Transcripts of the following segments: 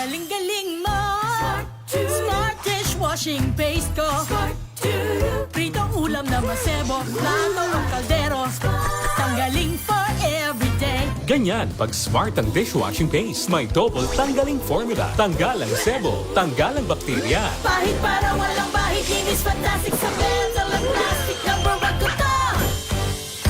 galing-galing mo. Smart dishwashing paste ko. Pritong ulam na masebo, plato o kaldero. Tanggaling for everyday. Ganyan pag smart ang dishwashing paste. May double tanggaling formula. Tanggal ang sebo, tanggal ang bakterya. Pahit para walang bahid, linis fantastic sa metal at plastic. Number one ko to.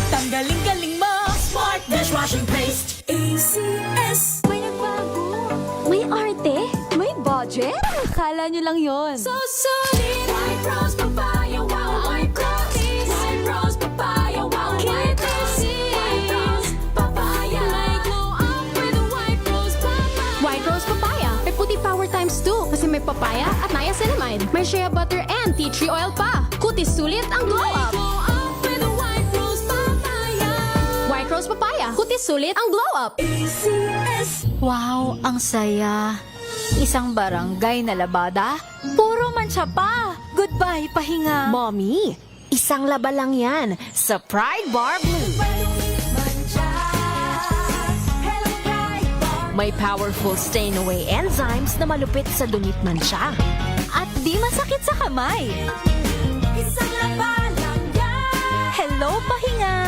Tanggaling-galing mo. Smart dishwashing paste. ACS. May nagbago. May arte. May budget. Akala nyo lang yon. So solid. White rose papaya, wow, white rose. White rose papaya, wow, white rose. White rose papaya. May glow up with white rose papaya. White rose papaya. May puti power times 2 kasi may papaya at niacinamide. May shea butter and tea tree oil pa. Kutis sulit ang glow up. Glow up with a white rose papaya. White rose papaya. Kutis sulit ang glow up. ACS. Wow, ang saya. Isang barangay na labada, puro mancha pa. Goodbye, pahinga. Mommy, isang laba lang yan sa Pride Bar Blue. May powerful stain-away enzymes na malupit sa dunit mancha. At di masakit sa kamay. Isang laba lang yan. Hello, pahinga.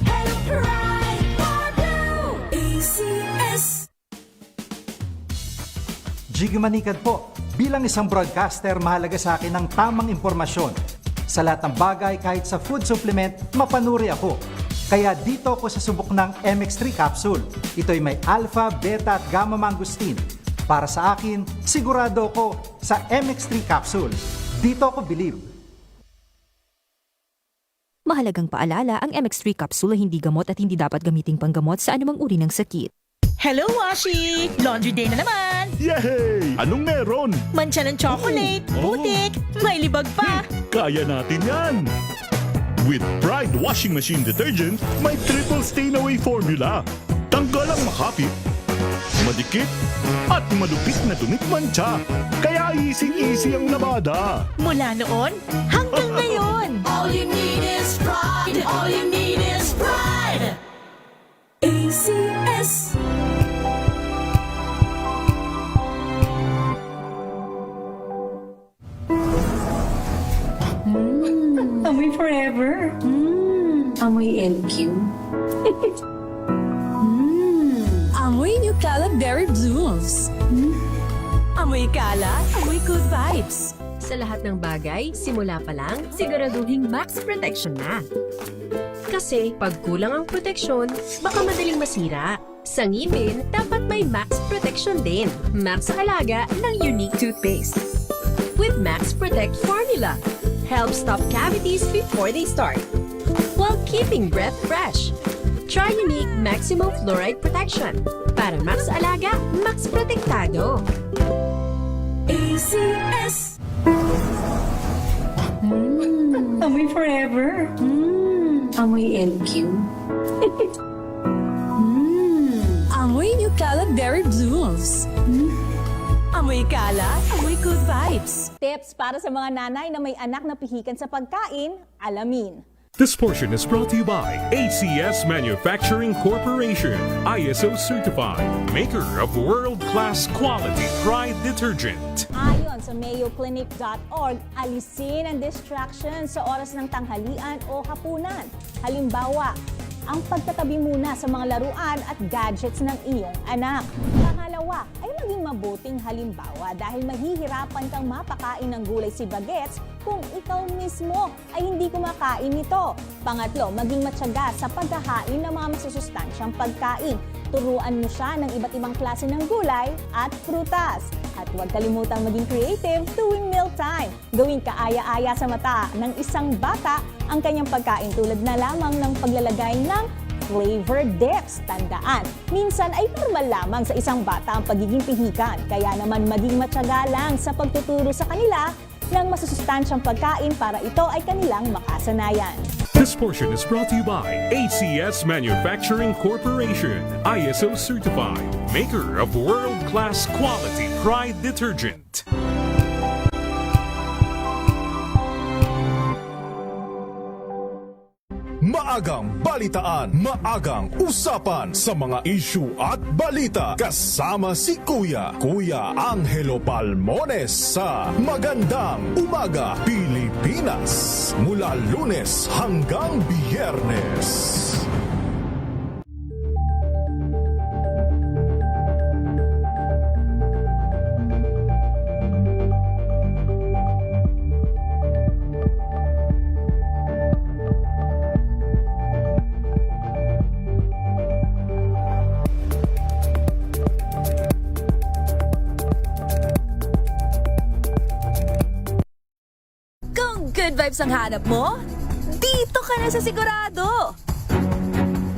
Hello, Pride Bar Blue. ACS. Jiggy Manikad po. Bilang isang broadcaster, mahalaga sa akin ang tamang impormasyon. Sa lahat ng bagay, kahit sa food supplement, mapanuri ako. Kaya dito ako sa subok ng MX3 capsule. Ito'y may alpha, beta at gamma mangosteen. Para sa akin, sigurado ako sa MX3 capsule. Dito ako believe. Mahalagang paalala, ang MX3 capsule ay hindi gamot at hindi dapat gamiting panggamot sa anumang uri ng sakit. Hello, Washi! Laundry day na naman! Yay! Anong meron? Mancha ng chocolate, Oh. putik, may libag pa! Kaya natin yan! With Pride Washing Machine Detergent, may triple stain-away formula. Tanggal ang makapit, madikit, at malupit na dunit mancha. Kaya easy-easy ang labada. Mula noon hanggang ngayon! All you need is pride! All you need is pride! ACS. Amoy forever. Amoy LQ. Amoy New Calab Berry Blooms. Amoy kalat, amoy good vibes. Sa lahat ng bagay, simula pa lang, siguraduhing max protection na. Kasi pag kulang ang proteksyon, baka madaling masira. Sa ngipin, dapat may max protection din. Max sa halaga ng Unique Toothpaste. With Max Protect Formula, help stop cavities before they start, while keeping breath fresh. Try Unique Maximum Fluoride Protection. Para max alaga, max protektado. ACS. Amoy forever. Amoy LQ. Amoy New Calab Berry Blooms. Amoy kalat, amoy good vibes. Tips para sa mga nanay na may anak na pihikan sa pagkain, alamin. This portion is brought to you by ACS Manufacturing Corporation, ISO certified, maker of world-class quality Pride detergent. Ayon sa mayoclinic.org, alisin ang distraction sa oras ng tanghalian o hapunan. Halimbawa, ang pagtatabi muna sa mga laruan at gadgets ng iyong anak. Pangalawa ay maging mabuting halimbawa dahil mahihirapan kang mapakain ng gulay si bagets kung ikaw mismo ay hindi kumakain nito. Pangatlo, maging matyaga sa paghahain ng mga masusustansyang pagkain. Turuan mo siya ng iba't ibang klase ng gulay at prutas. At huwag kalimutang maging creative tuwing mealtime. Gawing kaaya-aya sa mata ng isang bata ang kanyang pagkain tulad na lamang ng paglalagay ng flavored dips. Tandaan, minsan ay normal lamang sa isang bata ang pagiging pihikan. Kaya naman maging matyaga lang sa pagtuturo sa kanila ng masusustansyang pagkain para ito ay kanilang makasanayan. This portion is brought to you by ACS Manufacturing Corporation, ISO certified, maker of world-class quality Pride detergent. maagang balitaan, maagang usapan sa mga issue at balita. Kasama si Kuya Angelo Palmones sa Magandang Umaga Pilipinas. Mula Lunes hanggang Biyernes. Kung good vibes ang hanap mo, dito ka na sa Sigurado!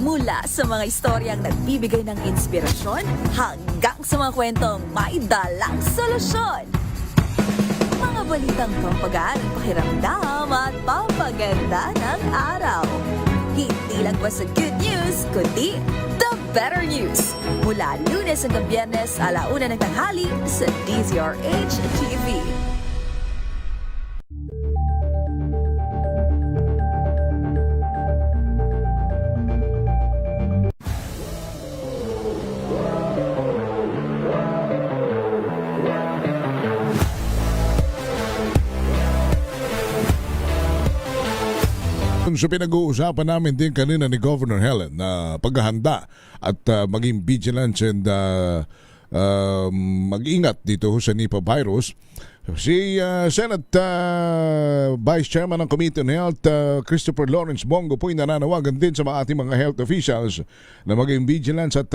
Mula sa mga istoryang nagbibigay ng inspirasyon hanggang sa mga kwentong may dalang solusyon. Mga balitang pampagaan, pakiramdam at pampaganda ng araw. Hindi lang ba sa good news, kundi the better news. Mula Lunes hanggang Biyernes, 1:00 ng tanghali sa DZRH TV. So pinag-uusapan namin din kanina ni Governor Helen na paghahanda at maging vigilant and mag-ingat dito sa Nipah virus. Si Senate Vice Chairman ng Committee on Health, Christopher Lawrence Bongo po ay nananawagan din sa ating mga health officials na maging vigilant at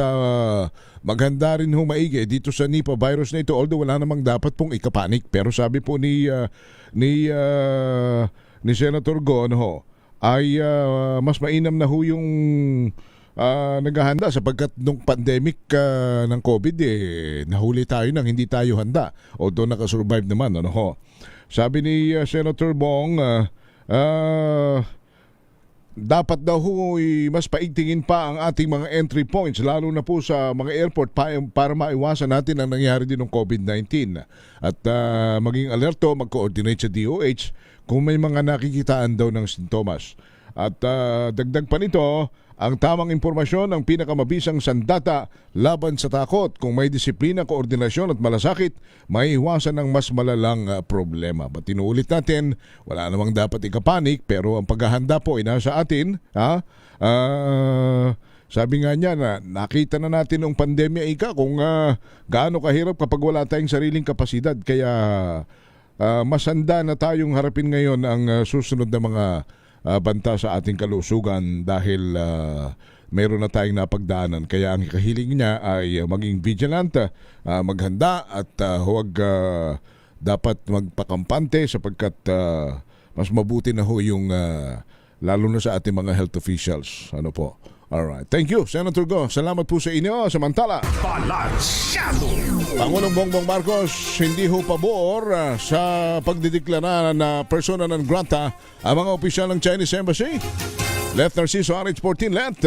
maghanda rin maigi dito sa Nipah virus na ito, although wala namang dapat pong ikapanik. Pero sabi po ni Senator Gon ay mas mainam na yung naghahanda sapagkat nung pandemic ng COVID nahuli tayo nang hindi tayo handa, although nakasurvive naman. Sabi ni Senator Bong dapat daw mas paigtingin pa ang ating mga entry points lalo na po sa mga airport para maiwasan natin ang nangyari din ng COVID-19 at maging alerto, mag-coordinate sa DOH kung may mga nakikitaan daw ng sintomas. At dagdag pa nito, ang tamang impormasyon ang pinakamabisang sandata laban sa takot. Kung may disiplina, koordinasyon at malasakit, may iwasan ng mas malalang problema. But tinuulit natin, wala namang dapat ikapanik, pero ang paghahanda po ay nasa atin. Sabi nga niya na nakita na natin ng pandemya kung gaano kahirap kapag wala tayong sariling kapasidad. Kaya masanda na tayong harapin ngayon ang susunod na mga banta sa ating kalusugan dahil mayroon na tayong napagdaanan. Kaya ang kahiling niya ay maging vigilant, maghanda at huwag dapat magpakampante sapagkat mas mabuti na yung lalo na sa ating mga health officials. Ano po? Alright. Thank you, Senator Go. Salamat po sa inyo. Samantala, Balansyado! Pangulong Bongbong Marcos hindi ho pabor sa pagdideklara na persona non grata ang mga opisyal ng Chinese Embassy. Left Narciso, RH14, Left.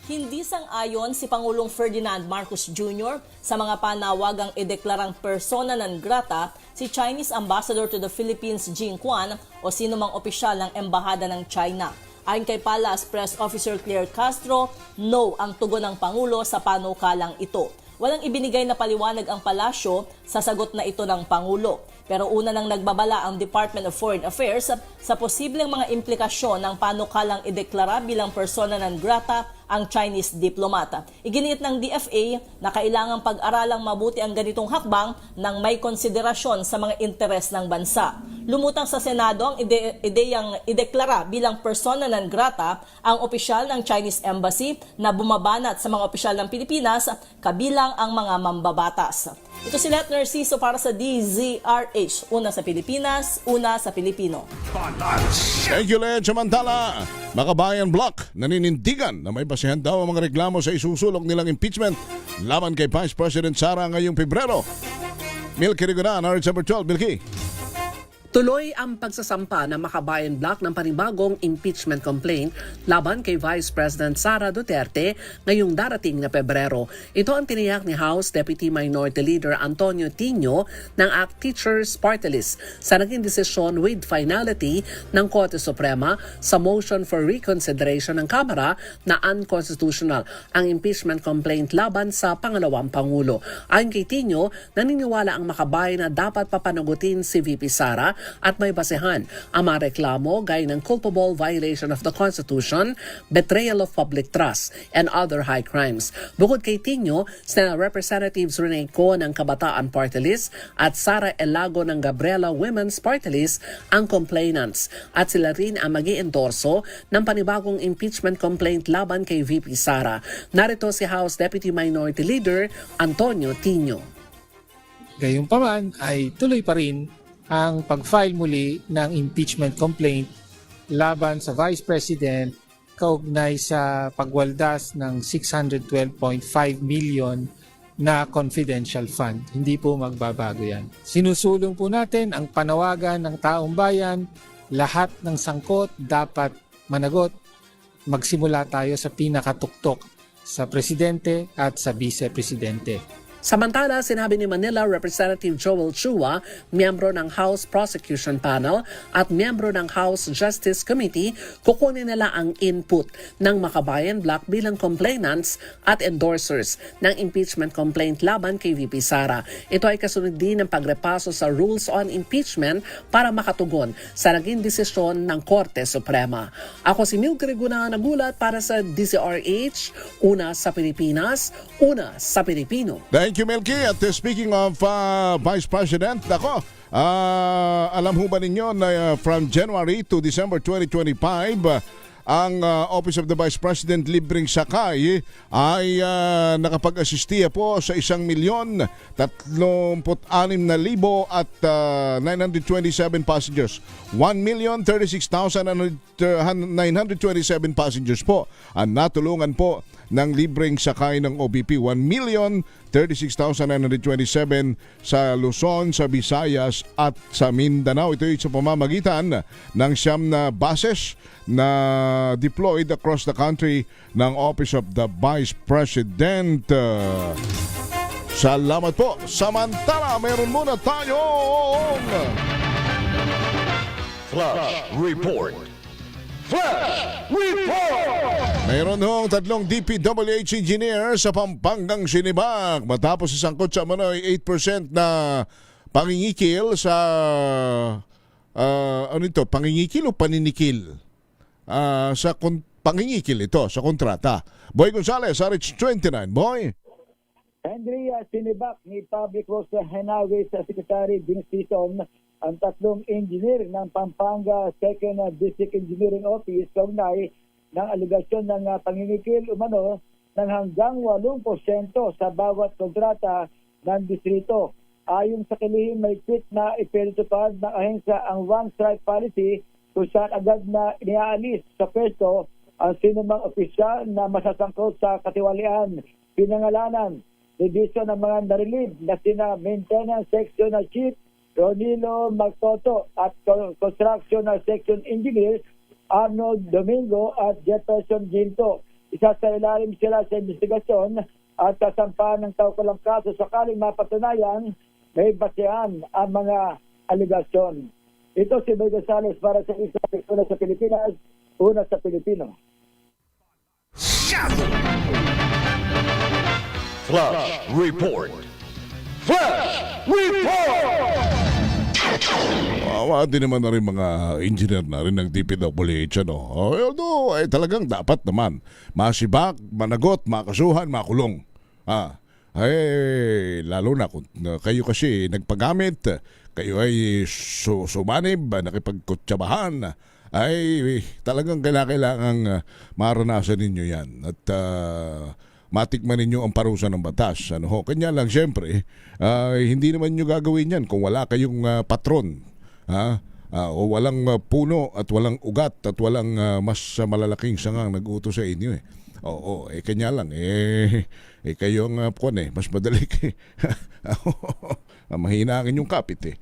Hindi sang-ayon si Pangulong Ferdinand Marcos Jr. sa mga panawagang ideklarang persona non grata si Chinese Ambassador to the Philippines Jing Quan o sinumang opisyal ng Embahada ng China. Ayon kay Palace Press Officer Claire Castro, no ang tugon ng Pangulo sa panukalang ito. Walang ibinigay na paliwanag ang palasyo sa sagot na ito ng Pangulo. Pero una nang nagbabala ang Department of Foreign Affairs sa posibleng mga implikasyon ng panukalang ideklara bilang persona non grata ang Chinese diplomata. Iginiit ng DFA na kailangang pag-aralang mabuti ang ganitong hakbang nang may konsiderasyon sa mga interes ng bansa. Lumutang sa Senado ang ideyang ideklara bilang persona non grata ang opisyal ng Chinese Embassy na bumabanat sa mga opisyal ng Pilipinas kabilang ang mga mambabatas. Ito si Let Narciso para sa DZRH. Una sa Pilipinas, una sa Pilipino. Thank you, Led. Samantala, Makabayan Block naninindigan na may basihan daw ang mga reklamo sa isusulong nilang impeachment laban kay Vice President Sara ngayong Pebrero. Milky Rigonan, RH 12. Milky. Tuloy ang pagsasampa ng Makabayan Block ng panibagong impeachment complaint laban kay Vice President Sara Duterte ngayong darating na Pebrero. Ito ang tiniyak ni House Deputy Minority Leader Antonio Tino ng ACT Teachers Party List sa naging desisyon with finality ng Korte Suprema sa motion for reconsideration ng Kamara na unconstitutional ang impeachment complaint laban sa pangalawang Pangulo. Ayon kay Tino, naniniwala ang Makabayan na dapat papanagutin si VP Sara at may basehan ang mga reklamo gaya ng culpable violation of the Constitution, betrayal of public trust, and other high crimes. Bukod kay Tino, sina Representatives Rene Co ng Kabataan Party List at Sara Elago ng Gabriela Women's Party List ang complainants at sila rin ang mag-iendorso ng panibagong impeachment complaint laban kay VP Sara. Narito si House Deputy Minority Leader Antonio Tino. Gayunpaman ay tuloy pa rin ang pag-file muli ng impeachment complaint laban sa Vice President kaugnay sa pagwaldas ng 612.5 million na confidential fund. Hindi po magbabago yan. Sinusulong po natin ang panawagan ng taong bayan, lahat ng sangkot dapat managot. Magsimula tayo sa pinakatuktok sa Presidente at sa Vice Presidente. Samantala, sinabi ni Manila Representative Joel Chua, miyembro ng House Prosecution Panel at miyembro ng House Justice Committee, kukunin nila ang input ng Makabayan Block bilang complainants at endorsers ng impeachment complaint laban kay VP Sara. Ito ay kasunod din ng pagrepaso sa Rules on Impeachment para makatugon sa naging desisyon ng Korte Suprema. Ako si Mildred Guna, nagulat para sa DZRH, una sa Pilipinas, una sa Pilipino. Thank you, Melky. At speaking of Vice President, alam ho ba ninyo na from January to December 2025, ang Office of the Vice President libreng sakay ay nakapag-asistiya po sa 1,036,927 passengers. 1,036,927 passengers po ang natulungan po ng libreng sakay ng OBP. 1,036,927 sa Luzon, sa Visayas at sa Mindanao. Ito ay sa pamamagitan ng 9 na buses na deployed across the country ng Office of the Vice President. Salamat po. Samantala, meron muna tayong Flash Report. Flash Report! Mayroon hong 3 DPWH engineer sa Pampangang sinibak matapos isangkot sa Manoy 8% na pangingikil sa pangingikil o paninikil? Pangingikil ito sa kontrata. Boy Gonzales, RH29. Boy. Henry, sinibak ni Public Works Highways Secretary Vince Tison ang 3 engineer ng Pampanga 2nd District Engineering Office kaugnay ng aligasyon ng pangingikil umano ng hanggang 8% sa bawat kontrata ng distrito. Ayon sa kilihim, may tweet na ipinatupad ng ahensya ang One Strike Policy kung saan agad na iniaalis sa pwesto ang sinumang opisyal na masasangkot sa katiwalian. Pinangalanan, division ng mga narilib na sina Maintenance Section Chief Ronilo Magtoto at Construction Section Engineer Arnold Domingo at Jefferson Ginto. Isa sa ilalim sila sa investigasyon at sasampahan ng kaukulang kaso sakaling mapatunayan may basehan ang mga aligasyon. Ito si Boy Gonzales para sa una sa Pilipinas, una sa Pilipino. Flash Report. Flash Report! Din naman na rin mga engineer na rin ng DPWH. Although, talagang dapat naman masibak, managot, makasuhan, makulong. Lalo na kung kayo kasi nagpagamit, kayo ay sumanib, nakipagkutsabahan, ay talagang kailangang maranasan ninyo yan. At matikman ninyo ang parusa ng batas. Kanya lang siyempre, hindi naman nyo gagawin yan kung wala kayong patron. O walang puno at walang ugat at walang mas malalaking sangang nag-utos sa inyo. Kanya lang. Kayo ang mas madali mahina ang inyong kapit eh.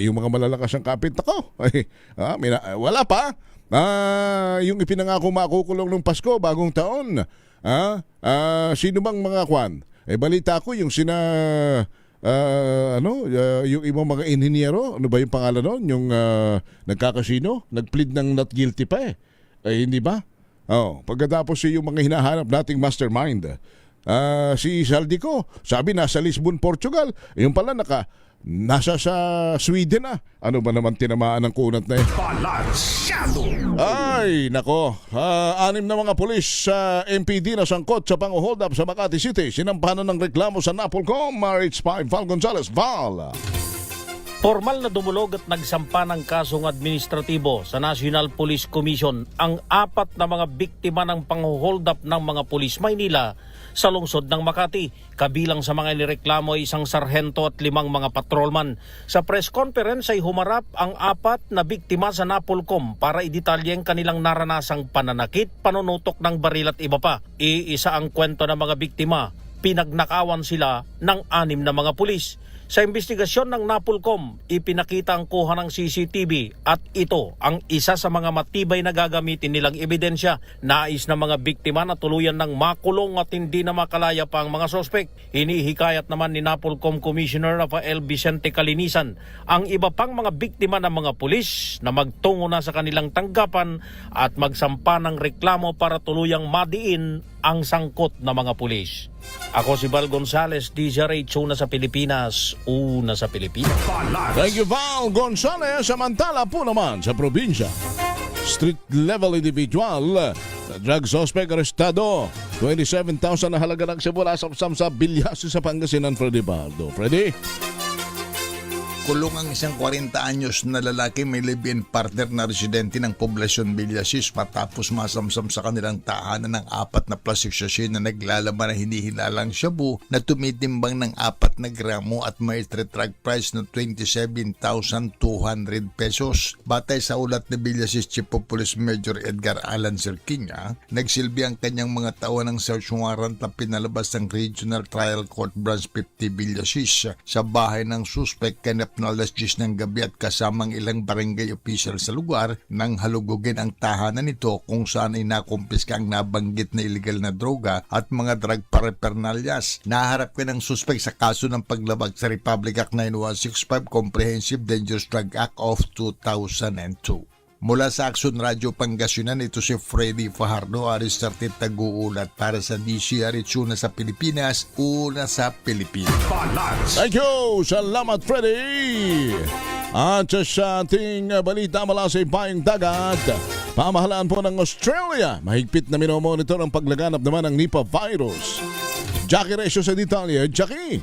Yung mga malalakas ang kapit ako. Wala pa. Yung ipinangako makukulong ng Pasko, bagong taon. Sino bang mga kwan? Balita ko yung yung ibang mga inhinyero, ano ba yung pangalan noon? Yung nagkakasino, nagplead ng not guilty pa hindi ba? Pagkatapos yung mga hinahanap nating mastermind. Si Saldico, sabi nasa Lisbon, Portugal. Yung pala nasa sa Sweden na. Ano ba naman tinamaan ng kunat na Ay, nako. 6 na mga pulis sa MPD na sangkot sa pang-hold up sa Makati City. Sinampahan ng reklamo sa Napolcom. RH5 Val Gonzalez. Val. Formal na dumulog at nagsampa ng kasong administratibo sa National Police Commission ang 4 na mga biktima ng pang-hold up ng mga pulis Maynila sa lungsod ng Makati. Kabilang sa mga inireklamo ay 1 sarhento at 5 mga patrolman. Sa press conference ay humarap ang 4 na biktima sa Napolcom para idetalye ang kanilang naranasang pananakit, panunutok ng baril at iba pa. Iisa ang kwento ng mga biktima. Pinagnakawan sila ng 6 na mga pulis. Sa investigasyon ng Napolcom, ipinakita ang kuha ng CCTV at ito ang isa sa mga matibay na gagamitin nilang ebidensya. Nais na mga biktima na tuluyan ng makulong at hindi na makalaya pa ang mga sospek. Hinihikayat naman ni Napolcom Commissioner Rafael Vicente Calinisan ang iba pang mga biktima ng mga pulis na magtungo na sa kanilang tanggapan at magsampa ng reklamo para tuluyang madiin ang sangkot na mga pulis. Ako si Val Gonzalez, DZRH, una sa Pilipinas, una sa Pilipinas. Thank you, Val Gonzalez. Samantala po naman sa probinsya, street level individual, drug suspect arestado. 27,000 na halaga ng simula sa Bilyas sa Pangasinan. Freddy Baldo. Freddy? Kulong ang isang 40 anyos na lalaki may live-in partner na residente ng poblasyon Villasis matapos masamsam sa kanilang tahanan ng 4 na plastic sachet na naglalaman ng hinihilalang shabu na tumitimbang ng 4 na gramo at may street drug price na 27,200 pesos. Batay sa ulat ni Villasis Chief of Police Major Edgar Alan Cerquiña, nagsilbi ang kanyang mga tao ng search warrant na pinalabas ng Regional Trial Court Branch 50 Villasis sa bahay ng suspect kanap na alas 10 ng gabi at kasamang ilang barangay official sa lugar nang halugugin ang tahanan nito kung saan ay nakumpiska ang nabanggit na illegal na droga at mga drug paraphernalias. Naharap ka ng suspect sa kaso ng paglabag sa Republic Act 9165 Comprehensive Dangerous Drug Act of 2002. Mula sa Action Radio Pangasinan, ito si Freddy Fajardo, Aristartid Taguulat para sa DZRH, una sa Pilipinas, una sa Pilipinas. Thank you! Salamat, Freddy! At sa ating balita mula sa Ipayong Dagat, pamahalaan po ng Australia, mahigpit na minomonitor ang paglaganap naman ng Nipah virus. Jackie Resyo sa detalye. Jackie!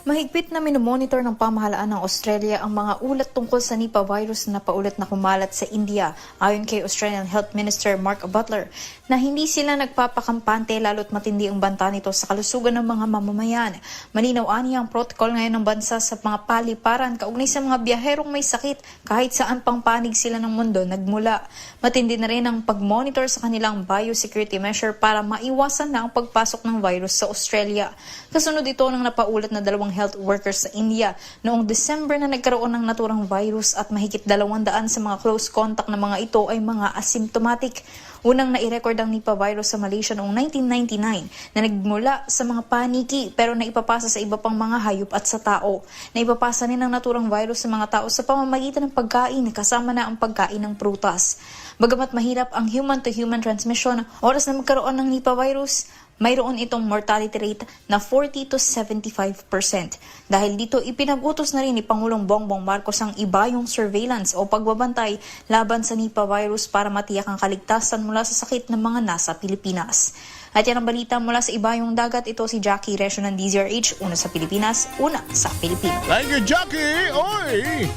Mahigpit na minomonitor ng pamahalaan ng Australia ang mga ulat tungkol sa Nipah virus na paulat na kumalat sa India. Ayon kay Australian Health Minister Mark Butler, na hindi sila nagpapakampante lalo't matindi ang banta nito sa kalusugan ng mga mamamayan. Malinaw ang protocol ngayon ng bansa sa mga paliparan kaugnay sa mga biyaherong may sakit kahit saan pang panig sila ng mundo nagmula. Matindi na rin ang pag-monitor sa kanilang biosecurity measure para maiwasan na ang pagpasok ng virus sa Australia. Kasunod ito ng napaulat na 2 health workers sa India noong December na nagkaroon ng naturang virus at mahigit 200 sa mga close contact na mga ito ay mga asymptomatic. Unang nai-record ang Nipah virus sa Malaysia noong 1999 na nagmula sa mga paniki pero naipapasa sa iba pang mga hayop at sa tao. Naipapasa rin ang naturang virus sa mga tao sa pamamagitan ng pagkain kasama na ang pagkain ng prutas. Bagamat mahirap ang human-to-human transmission, oras na magkaroon ng Nipah virus, mayroon itong mortality rate na 40 to 75%. Dahil dito, ipinag-utos na rin ni Pangulong Bongbong Marcos ang ibayong surveillance o pagbabantay laban sa Nipah virus para matiyak ang kaligtasan mula sa sakit ng mga nasa Pilipinas. At yan ang balita mula sa ibayong dagat. Ito si Jackie Resyo ng DZRH, una sa Pilipinas, una sa Pilipinas. Thank you, Jackie! Oy!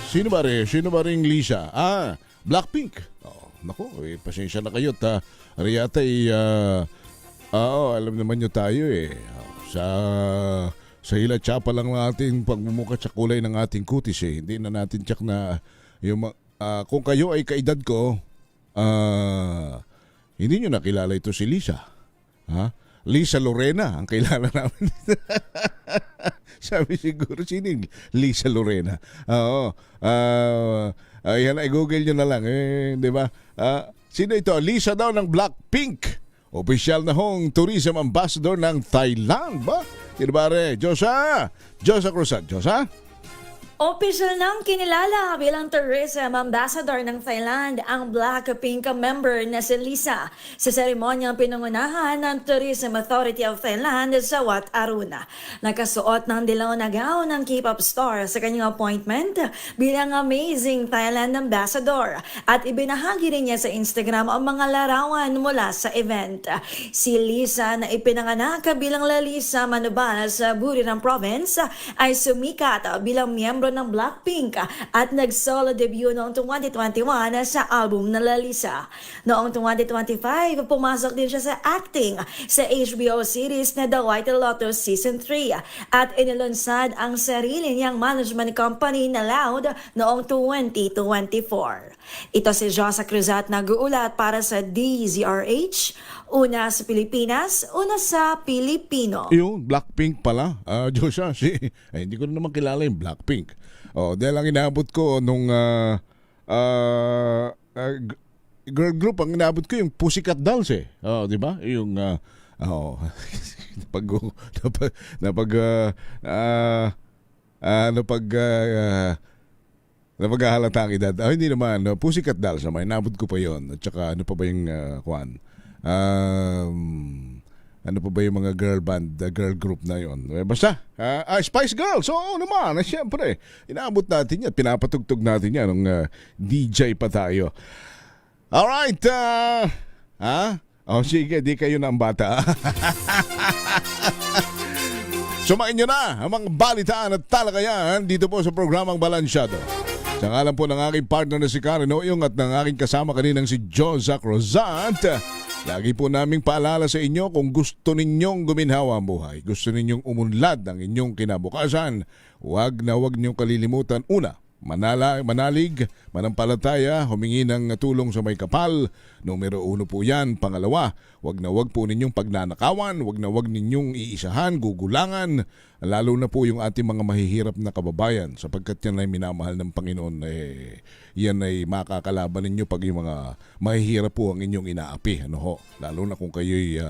Sino ba rin Lisa? Blackpink. Naku, pasensya na kayo. Riyata alam naman nyo tayo sa hila tsapa lang natin pagmumukat sa kulay ng ating kutis Hindi na natin tsak na yung, kung kayo ay kaedad ko, hindi nyo nakilala ito si Lisa. Lisa Lorena ang kilala namin. Sabi siguro, sino yung Lisa Lorena? Oo. Ayan, i-google nyo na lang. Di ba? Sino ito? Lisa daw ng Blackpink. Opisyal na hong tourism ambassador ng Thailand. Ba? Sino ba rin? Josa Cruzat. Josa? Opisyal nang kinilala bilang tourism ambassador ng Thailand ang Blackpink member na si Lisa sa seremonyang pinangunahan ng Tourism Authority of Thailand sa Wat Aruna. Nakasuot ng dilaw na gown ng K-pop star sa kanyang appointment bilang Amazing Thailand Ambassador at ibinahagi rin niya sa Instagram ang mga larawan mula sa event. Si Lisa na ipinanganak bilang Lalisa Manubal sa Buriram Province ay sumikat bilang miyembro ng Blackpink at nag-solo debut noong 2021 sa album na Lalisa. Noong 2025, pumasok din siya sa acting sa HBO series na The White Lotus Season 3 at inilunsad ang sarili niyang management company na Loud noong 2024. Ito si Josa Cruzat nag-uulat para sa DZRH. Una sa Pilipinas, una sa Pilipino. Yung Blackpink pala. Josa, hindi ko na naman kilala yung Blackpink. Dahil ang inaabot ko nung girl group, ang inaabot ko yung Pussycat Dolls di ba? Yung napaghahalata ang edad. Hindi naman, Pussycat Dolls naman, inaabot ko pa yon. At saka ano pa ba yung ano pa ba yung mga girl band, girl group na yon? Basta, Spice Girls, oo naman, siyempre. Inaabot natin yan, pinapatugtog natin yan nung DJ pa tayo. Alright, sige, di kayo na ang bata. Sumain nyo na ang mga balitaan at talakayan dito po sa programang Balansyado. Sa ngalan po ng aking partner na si Karen Oyong at ng aking kasama kaninang si Josa Cruzat, lagi po naming paalala sa inyo kung gusto ninyong guminhawa ang buhay, gusto ninyong umunlad ang inyong kinabukasan, huwag ninyong kalilimutan. Una, manalig, manampalataya, humingi ng tulong sa may kapal. Numero 1 po yan. Pangalawa, huwag po ninyong pagnanakawan, huwag ninyong iisahan, gugulangan, lalo na po yung ating mga mahihirap na kababayan, sapagkat yan ay minamahal ng Panginoon. Yan ay makakalaban ninyo pag yung mga mahihirap po ang inyong inaapi. Lalo na kung kayo'y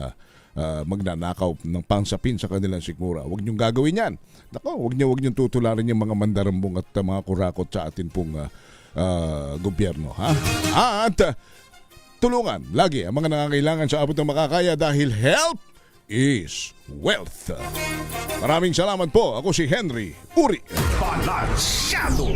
magnanakaw ng pangsapin sa kanilang sikmura. Huwag niyong gagawin yan. Huwag niyong tutularin yung mga mandarambong at mga kurakot sa atin pong gobyerno. At tulungan lagi ang mga nangangailangan sa abot ng makakaya dahil help is wealth. Maraming salamat po. Ako si Henry Uri. Balansyado.